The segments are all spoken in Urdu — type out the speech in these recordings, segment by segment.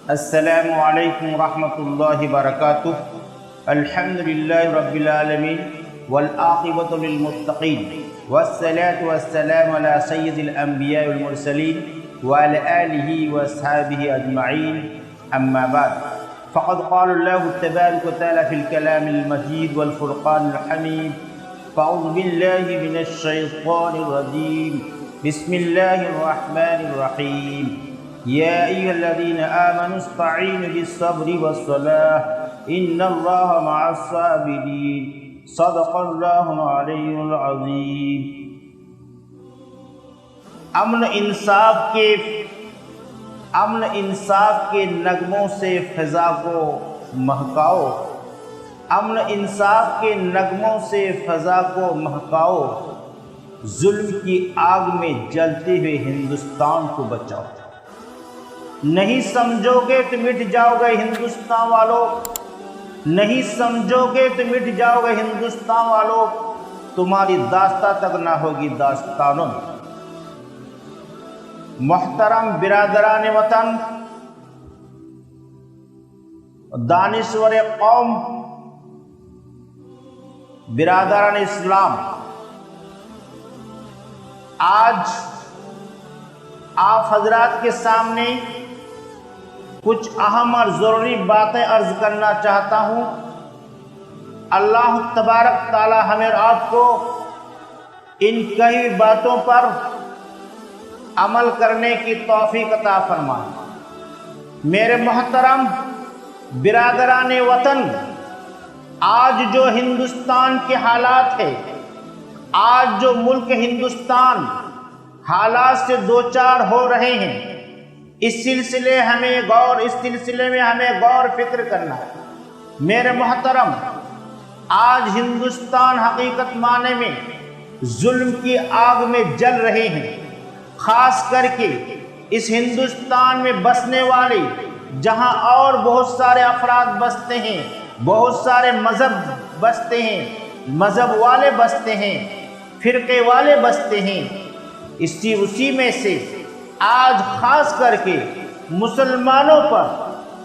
السلام علیکم ورحمۃ اللہ وبرکاتہ۔ الحمد للہ رب العالمین والعاقبۃ للمتقین والصلاة والسلام علی سید الانبیاء والمرسلین وعلی آلہ واصحابہ اجمعین، اما بعد فقد قال اللہ تبارک وتعالی فی الکلام المجید والفرقان الحمید، فاعوذ باللہ من الشیطان الرجیم، بسم اللہ الرحمن الرحیم، یا ایھا الذین آمنوا استعینوا بالصبر والصلاۃ ان اللہ مع الصابرین، صدق اللہ العلی العظیم۔ امن انصاف کے نغموں سے فضا کو مہکاؤ، امن انصاف کے نغموں سے فضا کو مہکاؤ، ظلم کی آگ میں جلتے ہوئے ہندوستان کو بچاؤ۔ نہیں سمجھو گے تو مٹ جاؤ گے ہندوستان والوں، نہیں سمجھو گے تو مٹ جاؤ گے ہندوستان والوں، تمہاری داستان تک نہ ہوگی داستانوں۔ محترم برادران وطن، دانشور قوم، برادران اسلام، آج آپ حضرات کے سامنے کچھ اہم اور ضروری باتیں عرض کرنا چاہتا ہوں۔ اللہ تبارک تعالی ہمیں اور آپ کو ان کئی باتوں پر عمل کرنے کی توفیق عطا فرمائے۔ میرے محترم برادران وطن، آج جو ہندوستان کے حالات ہیں، آج جو ملک ہندوستان حالات سے دوچار ہو رہے ہیں، اس سلسلے میں ہمیں غور فکر کرنا ہے۔ میرے محترم، آج ہندوستان حقیقت معنی میں ظلم کی آگ میں جل رہے ہیں۔ خاص کر کے اس ہندوستان میں بسنے والے، جہاں اور بہت سارے افراد بستے ہیں، بہت سارے مذہب بستے ہیں، مذہب والے بستے ہیں، فرقے والے بستے ہیں، اسی میں سے آج خاص کر کے مسلمانوں پر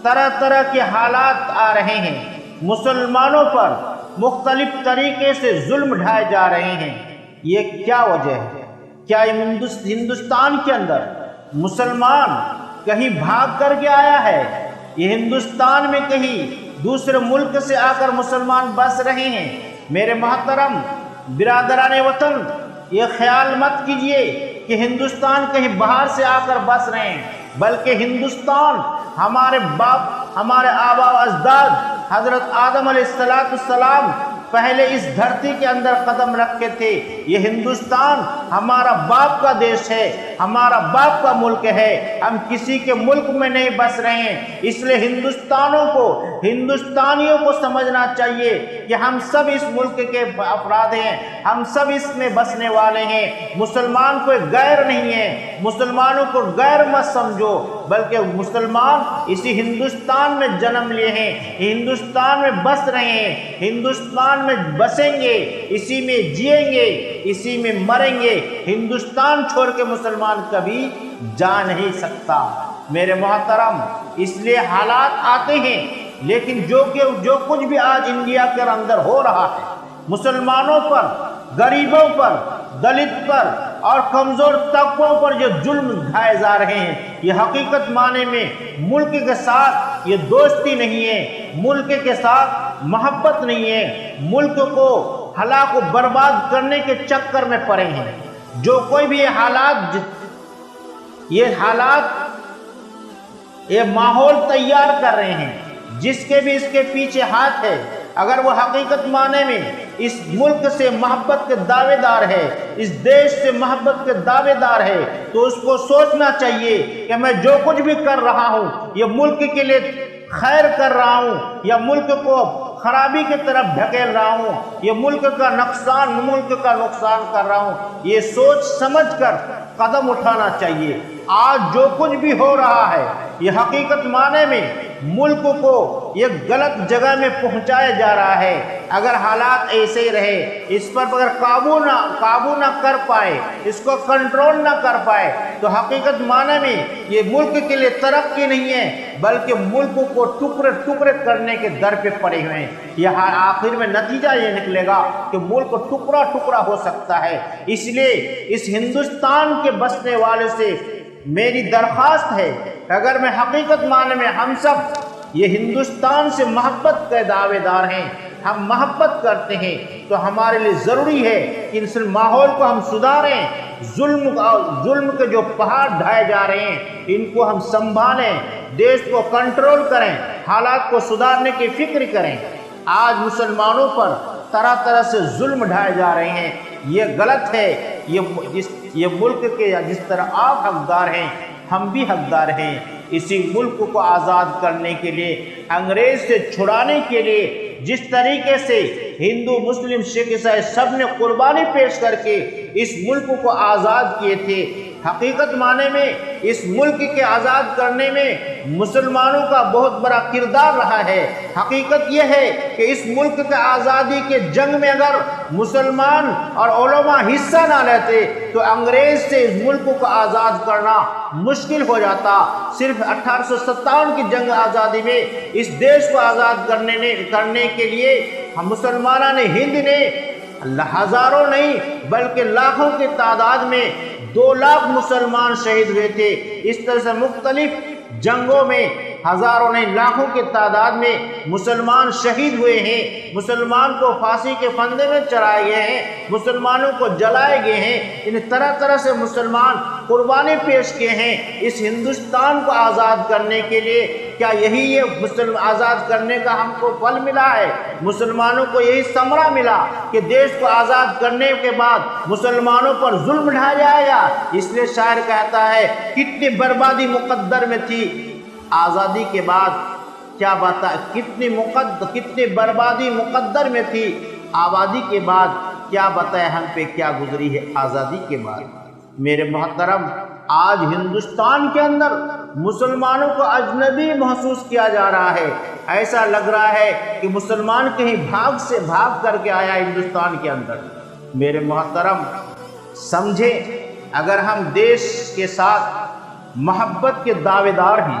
طرح طرح کے حالات آ رہے ہیں، مسلمانوں پر مختلف طریقے سے ظلم ڈھائے جا رہے ہیں۔ یہ کیا وجہ ہے؟ کیا ہندوستان کے اندر مسلمان کہیں بھاگ کر کے آیا ہے؟ یہ ہندوستان میں کہیں دوسرے ملک سے آ کر مسلمان بس رہے ہیں؟ میرے محترم برادران وطن، یہ خیال مت کیجئے کہ ہندوستان کہیں باہر سے آ کر بس رہے ہیں، بلکہ ہندوستان ہمارے باپ، ہمارے آبا و اجداد حضرت آدم علیہ السلام پہلے اس دھرتی کے اندر قدم رکھے تھے۔ یہ ہندوستان ہمارا باپ کا دیش ہے، ہمارا باپ کا ملک ہے، ہم کسی کے ملک میں نہیں بس رہے ہیں۔ اس لیے ہندوستانیوں کو سمجھنا چاہیے کہ ہم سب اس ملک کے افراد ہیں، ہم سب اس میں بسنے والے ہیں۔ مسلمان کوئی غیر نہیں ہے، مسلمانوں کو غیر مت سمجھو، بلکہ مسلمان اسی ہندوستان میں جنم لیے ہیں، ہندوستان میں بس رہے ہیں، ہندوستان میں بسیں گے، اسی میں جئیں گے، اسی میں مریں گے۔ ہندوستان چھوڑ کے مسلمان کبھی جا نہیں سکتا۔ میرے محترم، اس لیے حالات آتے ہیں، لیکن جو کچھ بھی آج انڈیا کے اندر ہو رہا ہے، مسلمانوں پر، غریبوں پر، دلت پر اور کمزور طبقوں پر جو ظلم ڈھائے جا رہے ہیں، یہ حقیقت معنی میں ملک کے ساتھ یہ دوستی نہیں ہے، ملک کے ساتھ محبت نہیں ہے، ملک کو ہلاک و برباد کرنے کے چکر میں پڑے ہیں۔ جو کوئی بھی یہ ماحول تیار کر رہے ہیں، جس کے بھی اس کے پیچھے ہاتھ ہے، اگر وہ حقیقت معنی میں اس ملک سے محبت کے دعوے دار ہے، اس دیش سے محبت کے دعوے دار ہے، تو اس کو سوچنا چاہیے کہ میں جو کچھ بھی کر رہا ہوں، یہ ملک کے لیے خیر کر رہا ہوں یا ملک کو خرابی کی طرف ڈھکیل رہا ہوں، یہ ملک کا نقصان کر رہا ہوں۔ یہ سوچ سمجھ کر قدم اٹھانا چاہیے۔ آج جو کچھ بھی ہو رہا ہے، یہ حقیقت معنی میں ملک کو یہ غلط جگہ میں پہنچایا جا رہا ہے۔ اگر حالات ایسے ہی رہے، اس پر اگر قابو نہ کر پائے، اس کو کنٹرول نہ کر پائے، تو حقیقت معنی میں یہ ملک کے لیے ترقی نہیں ہے، بلکہ ملک کو ٹکڑے ٹکڑے کرنے کے در پہ پڑے ہوئے ہیں۔ یہ آخر میں نتیجہ یہ نکلے گا کہ ملک ٹکڑا ٹکڑا ہو سکتا ہے۔ اس لیے اس ہندوستان کے بسنے والے سے میری درخواست ہے، اگر میں حقیقت معنی میں ہم سب یہ ہندوستان سے محبت کے دعوے دار ہیں، ہم محبت کرتے ہیں، تو ہمارے لیے ضروری ہے کہ اس ماحول کو ہم سدھاریں۔ ظلم کے جو پہاڑ ڈھائے جا رہے ہیں ان کو ہم سنبھالیں، دیش کو کنٹرول کریں، حالات کو سدھارنے کی فکر کریں۔ آج مسلمانوں پر طرح طرح سے ظلم ڈھائے جا رہے ہیں، یہ غلط ہے۔ یہ ملک کے جس طرح آپ حقدار ہیں، ہم بھی حقدار ہیں۔ اسی ملک کو آزاد کرنے کے لیے، انگریز سے چھڑانے کے لیے جس طریقے سے ہندو، مسلم، سکھ، عیسائی سب نے قربانی پیش کر کے اس ملک کو آزاد کیے تھے، حقیقت معنی میں اس ملک کے آزاد کرنے میں مسلمانوں کا بہت بڑا کردار رہا ہے۔ حقیقت یہ ہے کہ اس ملک کے آزادی کے جنگ میں اگر مسلمان اور علماء حصہ نہ لیتے تو انگریز سے اس ملک کو آزاد کرنا مشکل ہو جاتا۔ صرف 1857 کی جنگ آزادی میں اس دیش کو آزاد کرنے کے لیے ہم مسلمانوں نے، ہند نے ہزاروں نہیں بلکہ لاکھوں کی تعداد میں 2 لاکھ مسلمان شہید ہوئے تھے۔ اس طرح سے مختلف جنگوں میں ہزاروں نہیں لاکھوں کی تعداد میں مسلمان شہید ہوئے ہیں، مسلمان کو پھانسی کے پھندے میں چڑھائے گئے ہیں، مسلمانوں کو جلائے گئے ہیں، ان طرح طرح سے مسلمان قربانی پیش کیے ہیں اس ہندوستان کو آزاد کرنے کے لیے۔ کیا یہی یہ آزاد کرنے کا ہم کو پھل ملا ہے؟ مسلمانوں کو یہی ثمرہ ملا کہ دیش کو آزاد کرنے کے بعد مسلمانوں پر ظلم ڈھایا جائے گا؟ اس لیے شاعر کہتا ہے کتنی بربادی مقدر میں تھی آزادی کے بعد، کیا بتا کتنی بربادی مقدر میں تھی آبادی کے بعد، کیا بتائے ہم پہ کیا گزری ہے آزادی کے بعد۔ میرے محترم، آج ہندوستان کے اندر مسلمانوں کو اجنبی محسوس کیا جا رہا ہے۔ ایسا لگ رہا ہے کہ مسلمان کہیں بھاگ کر کے آیا ہندوستان کے اندر۔ میرے محترم سمجھے، اگر ہم دیش کے ساتھ محبت کے دعوے دار ہیں،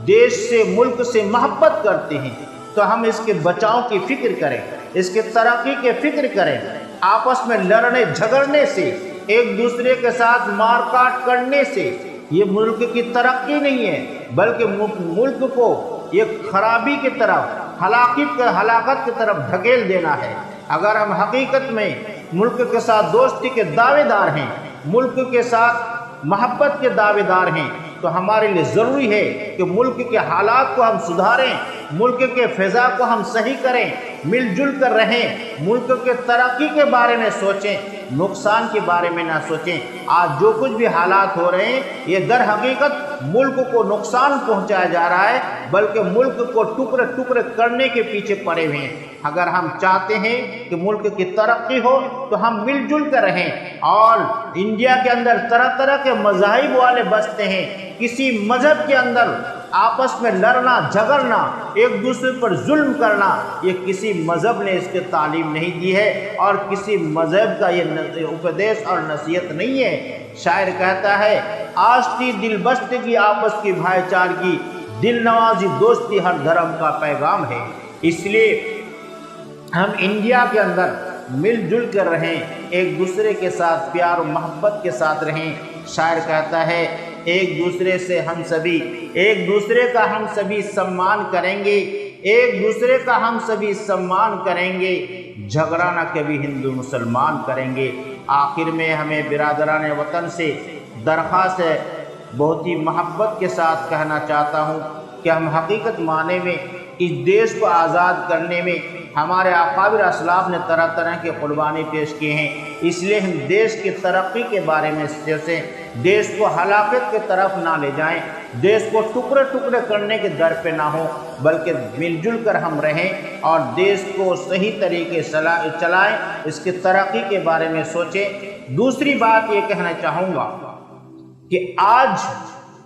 دیش سے، ملک سے محبت کرتے ہیں، تو ہم اس کے بچاؤ کی فکر کریں، اس کے ترقی کی فکر کریں۔ آپس میں لڑنے جھگڑنے سے، ایک دوسرے کے ساتھ مار کاٹ کرنے سے یہ ملک کی ترقی نہیں ہے، بلکہ ملک کو یہ خرابی کی طرف، ہلاکت کی طرف دھکیل دینا ہے۔ اگر ہم حقیقت میں ملک کے ساتھ دوستی کے دعوے دار ہیں، ملک کے ساتھ محبت کے دعوے دار ہیں، تو ہمارے لیے ضروری ہے کہ ملک کے حالات کو ہم سدھاریں، ملک کے فضا کو ہم صحیح کریں، مل جل کر رہیں، ملک کے ترقی کے بارے میں سوچیں، نقصان کے بارے میں نہ سوچیں۔ آج جو کچھ بھی حالات ہو رہے ہیں یہ در حقیقت ملک کو نقصان پہنچایا جا رہا ہے، بلکہ ملک کو ٹکڑے ٹکڑے کرنے کے پیچھے پڑے ہوئے ہیں۔ اگر ہم چاہتے ہیں کہ ملک کی ترقی ہو تو ہم مل جل کر رہیں۔ اور انڈیا کے اندر طرح طرح کے مذاہب والے بستے ہیں، کسی مذہب کے اندر آپس میں لڑنا جھگڑنا، ایک دوسرے پر ظلم کرنا، یہ کسی مذہب نے اس کی تعلیم نہیں دی ہے، اور کسی مذہب کا یہ اپدیش اور نصیحت نہیں ہے۔ شاعر کہتا ہے آشتی دل بستگی آپس کی بھائی چارگی، دل نوازی دوستی ہر دھرم کا پیغام ہے۔ اس لیے ہم انڈیا کے اندر مل جل کر رہیں، ایک دوسرے کے ساتھ پیار و محبت کے ساتھ رہیں۔ شاعر کہتا ہے ایک دوسرے سے ہم سبھی، ایک دوسرے کا ہم سبھی سمان کریں گے، ایک دوسرے کا ہم سبھی سمان کریں گے، جھگڑا نہ کبھی ہندو مسلمان کریں گے۔ آخر میں ہمیں برادران وطن سے درخواست ہے، بہت ہی محبت کے ساتھ کہنا چاہتا ہوں کہ ہم حقیقت معنی میں اس دیش کو آزاد کرنے میں ہمارے اکابر اسلاف نے طرح طرح کے قربانی پیش کیے ہیں۔ اس لیے ہم دیش کی ترقی کے بارے میں سوچیں، دیش کو ہلاکت کی طرف نہ لے جائیں، دیش کو ٹکڑے ٹکڑے کرنے کے در پہ نہ ہوں، بلکہ مل جل کر ہم رہیں اور دیش کو صحیح طریقے سے چلائیں، اس کی ترقی کے بارے میں سوچیں۔ دوسری بات یہ کہنا چاہوں گا کہ آج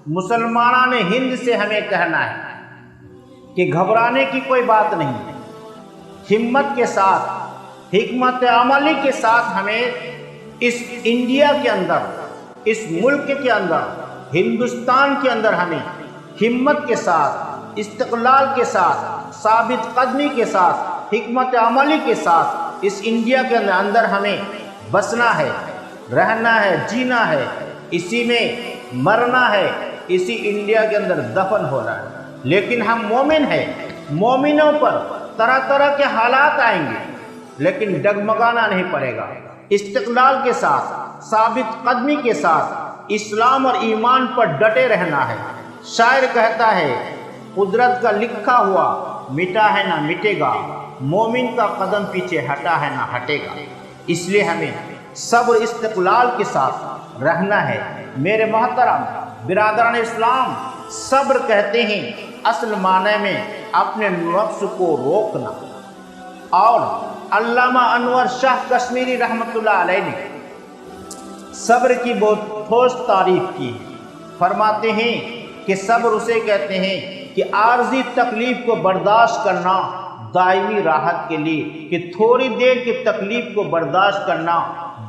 مسلمانان ہند سے ہمیں کہنا ہے کہ گھبرانے کی کوئی بات نہیں ہے، ہمت کے ساتھ، حکمت عملی کے ساتھ ہمیں اس انڈیا کے اندر، اس ملک کے اندر، ہندوستان کے اندر ہمیں ہمت کے ساتھ، استقلال کے ساتھ، ثابت قدمی کے ساتھ، حکمت عملی کے ساتھ اس انڈیا کے اندر ہمیں بسنا ہے، رہنا ہے، جینا ہے، اسی میں مرنا ہے، اسی انڈیا کے اندر دفن ہونا ہے۔ لیکن ہم مومن ہیں، مومنوں پر طرح طرح کے حالات آئیں گے، لیکن ڈگمگانا نہیں پڑے گا، استقلال کے ساتھ، ثابت قدمی کے ساتھ اسلام اور ایمان پر ڈٹے رہنا ہے۔ شاعر کہتا ہے قدرت کا لکھا ہوا مٹا ہے نہ مٹے گا، مومن کا قدم پیچھے ہٹا ہے نہ ہٹے گا۔ اس لیے ہمیں صبر استقلال کے ساتھ رہنا ہے۔ میرے محترم برادران اسلام، صبر کہتے ہیں اصل معنی میں اپنے نفس کو روکنا، اور علامہ انور شاہ کشمیری رحمۃ اللہ علیہ نے صبر کی بہت ٹھوس تعریف کی، فرماتے ہیں کہ صبر اسے کہتے ہیں کہ عارضی تکلیف کو برداشت کرنا دائمی راحت کے لیے، کہ تھوڑی دیر کی تکلیف کو برداشت کرنا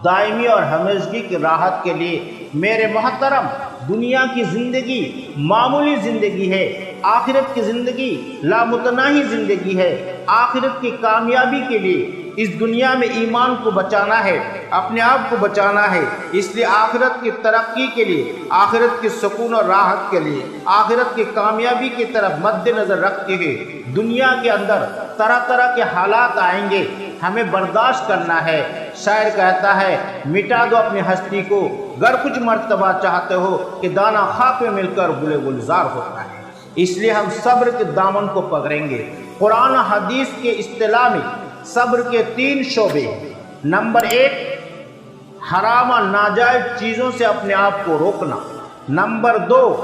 دائمی اور ہمیشگی کی راحت کے لیے۔ میرے محترم، دنیا کی زندگی معمولی زندگی ہے، آخرت کی زندگی لامتناہی زندگی ہے۔ آخرت کی کامیابی کے لیے اس دنیا میں ایمان کو بچانا ہے، اپنے آپ کو بچانا ہے۔ اس لیے آخرت کی ترقی کے لیے، آخرت کی سکون اور راحت کے لیے، آخرت کی کامیابی کی طرف مد نظر رکھتے ہوئے دنیا کے اندر طرح طرح کے حالات آئیں گے، ہمیں برداشت کرنا ہے۔ شاعر کہتا ہے مٹا دو اپنی ہستی کو، گر کچھ مرتبہ چاہتے ہو کہ دانا خاک میں مل کر گلے گلزار ہوتا ہے۔ اس لیے ہم صبر کے دامن کو پکڑیں گے۔ قرآن حدیث کے اصطلاح میں صبر کے 3 شعبے ہیں۔ نمبر 1، حرام اور ناجائز چیزوں سے اپنے آپ کو روکنا۔ نمبر 2،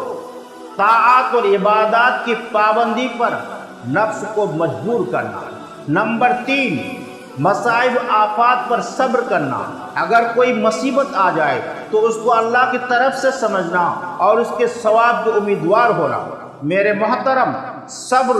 طاعات اور عبادات کی پابندی پر نفس کو مجبور کرنا۔ نمبر 3، مصائب آفات پر صبر کرنا۔ اگر کوئی مصیبت آ جائے تو اس کو اللہ کی طرف سے سمجھنا اور اس کے ثواب کے امیدوار ہونا۔ میرے محترم، صبر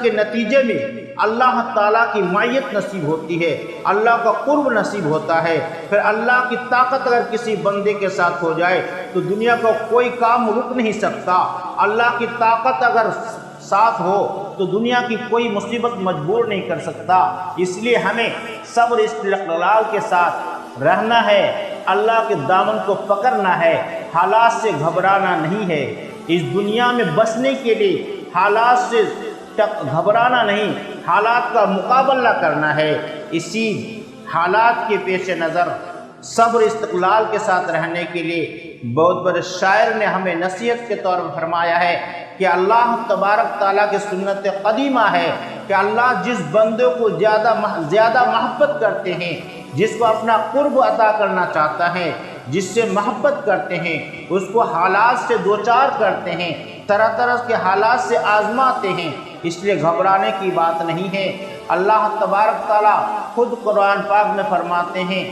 کے نتیجے میں اللہ تعالیٰ کی معیت نصیب ہوتی ہے، اللہ کا قرب نصیب ہوتا ہے۔ پھر اللہ کی طاقت اگر کسی بندے کے ساتھ ہو جائے تو دنیا کا کوئی کام رک نہیں سکتا۔ اللہ کی طاقت اگر ساتھ ہو تو دنیا کی کوئی مصیبت مجبور نہیں کر سکتا۔ اس لیے ہمیں صبر استقلال کے ساتھ رہنا ہے، اللہ کے دامن کو پکڑنا ہے، حالات سے گھبرانا نہیں ہے۔ اس دنیا میں بسنے کے لیے حالات سے گھبرانا نہیں، حالات کا مقابلہ کرنا ہے۔ اسی حالات کے پیش نظر صبر استقلال کے ساتھ رہنے کے لیے بہت بڑے شاعر نے ہمیں نصیحت کے طور پر فرمایا ہے کہ اللہ تبارک تعالیٰ کی سنت قدیمہ ہے کہ اللہ جس بندے کو زیادہ محبت کرتے ہیں، جس کو اپنا قرب عطا کرنا چاہتا ہے، جس سے محبت کرتے ہیں، اس کو حالات سے دوچار کرتے ہیں، طرح طرح کے حالات سے آزماتے ہیں۔ اس لیے گھبرانے کی بات نہیں ہے۔ اللہ تبارک تعالیٰ خود قرآن پاک میں فرماتے ہیں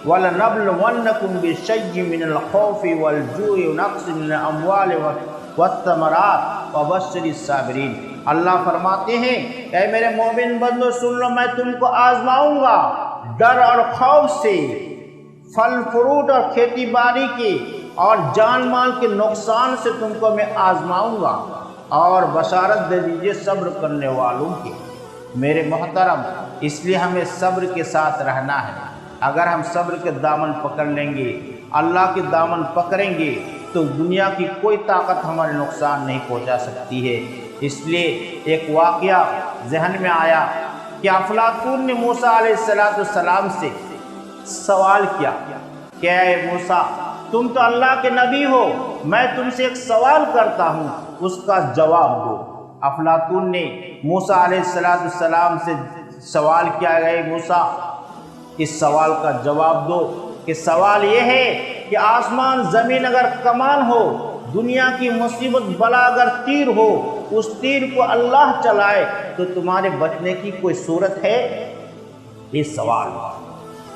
وَلَنَبْلُوَنَّكُمْ بِشَيْءٍ مِّنَ الْخَوْفِ وَالْجُوعِ وَنَقْصٍ مِّنَ الْأَمْوَالِ وَالثَّمَرَاتِ وَبَشِّرِ الصَّابِرِينَ۔ اللہ فرماتے ہیں اے میرے مومن بندو سن لو، میں تم کو آزماؤں گا ڈر اور خوف سے، پھل فروٹ اور کھیتی باڑی کے اور جان مال کے نقصان سے تم کو میں آزماؤں گا، اور بشارت دے دیجئے صبر کرنے والوں کی۔ میرے محترم، اس لیے ہمیں صبر کے ساتھ رہنا ہے۔ اگر ہم صبر کے دامن پکڑ لیں گے، اللہ کے دامن پکڑیں گے، تو دنیا کی کوئی طاقت ہمارے نقصان نہیں پہنچا سکتی ہے۔ اس لیے ایک واقعہ ذہن میں آیا کہ افلاطون نے موسیٰ علیہ السلام سے سوال کیا کہ اے موسیٰ، تم تو اللہ کے نبی ہو، میں تم سے ایک سوال کرتا ہوں، اس کا جواب دو۔ افلاطون نے موسیٰ علیہ السلام سے سوال کیا، اے موسیٰ، اس سوال کا جواب دو کہ سوال یہ ہے کہ آسمان زمین اگر کمان ہو، دنیا کی مصیبت بلا اگر تیر ہو، اس تیر کو اللہ چلائے تو تمہارے بچنے کی کوئی صورت ہے؟ یہ سوال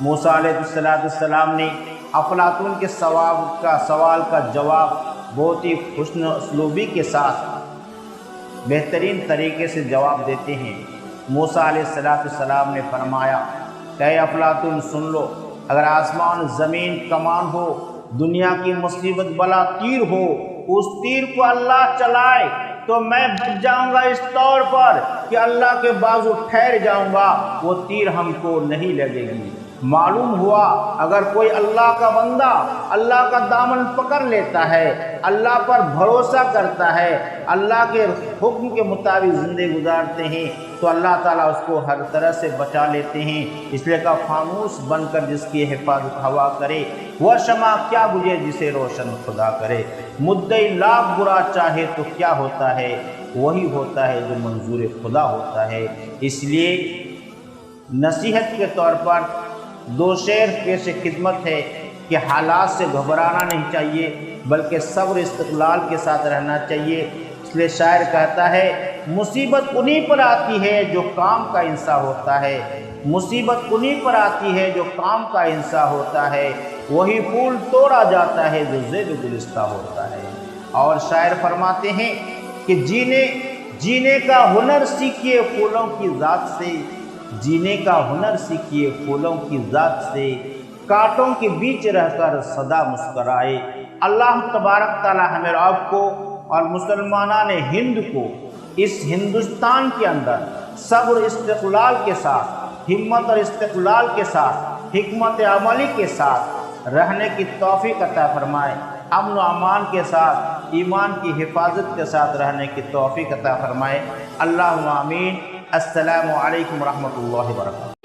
موسیٰ علیہ السلام نے افلاطون کے سوال کا جواب بہت ہی حسن اسلوبی کے ساتھ بہترین طریقے سے جواب دیتے ہیں۔ موسیٰ علیہ السلام نے فرمایا کہ اے افلاطون سن لو، اگر آسمان زمین کمان ہو، دنیا کی مصیبت بلا تیر ہو، اس تیر کو اللہ چلائے تو میں بچ جاؤں گا اس طور پر کہ اللہ کے بازو ٹھہر جاؤں گا، وہ تیر ہم کو نہیں لگے گی۔ معلوم ہوا اگر کوئی اللہ کا بندہ اللہ کا دامن پکڑ لیتا ہے، اللہ پر بھروسہ کرتا ہے، اللہ کے حکم کے مطابق زندگی گزارتے ہیں تو اللہ تعالیٰ اس کو ہر طرح سے بچا لیتے ہیں۔ اس لیے کہ فانوس بن کر جس کی حفاظت ہوا کرے، وہ شمع کیا بجھے جسے روشن خدا کرے۔ مدعی لاکھ برا چاہے تو کیا ہوتا ہے، وہی ہوتا ہے جو منظور خدا ہوتا ہے۔ اس لیے نصیحت کے طور پر دو شعر پیش خدمت ہے کہ حالات سے گھبرانا نہیں چاہیے بلکہ صبر استقلال کے ساتھ رہنا چاہیے۔ اس لیے شاعر کہتا ہے مصیبت انہی پر آتی ہے جو کام کا انسا ہوتا ہے، مصیبت انہی پر آتی ہے جو کام کا انسا ہوتا ہے، وہی پھول توڑا جاتا ہے جو زیب گلستہ ہوتا ہے۔ اور شاعر فرماتے ہیں کہ جینے کا ہنر سیکھیے پھولوں کی ذات سے، جینے کا ہنر سیکھیے پھولوں کی ذات سے، کانٹوں کے بیچ رہ کر سدا مسکرائے۔ اللہ تبارک تعالی ہمیں آپ کو اور مسلمانان ہند کو اس ہندوستان کے اندر صبر استقلال کے ساتھ، ہمت اور استقلال کے ساتھ، حکمت عملی کے ساتھ رہنے کی توفیق عطا فرمائے، امن و امان کے ساتھ، ایمان کی حفاظت کے ساتھ رہنے کی توفیق عطا فرمائے۔ اللہم آمین۔ السلام علیکم ورحمۃ اللہ وبرکاتہ۔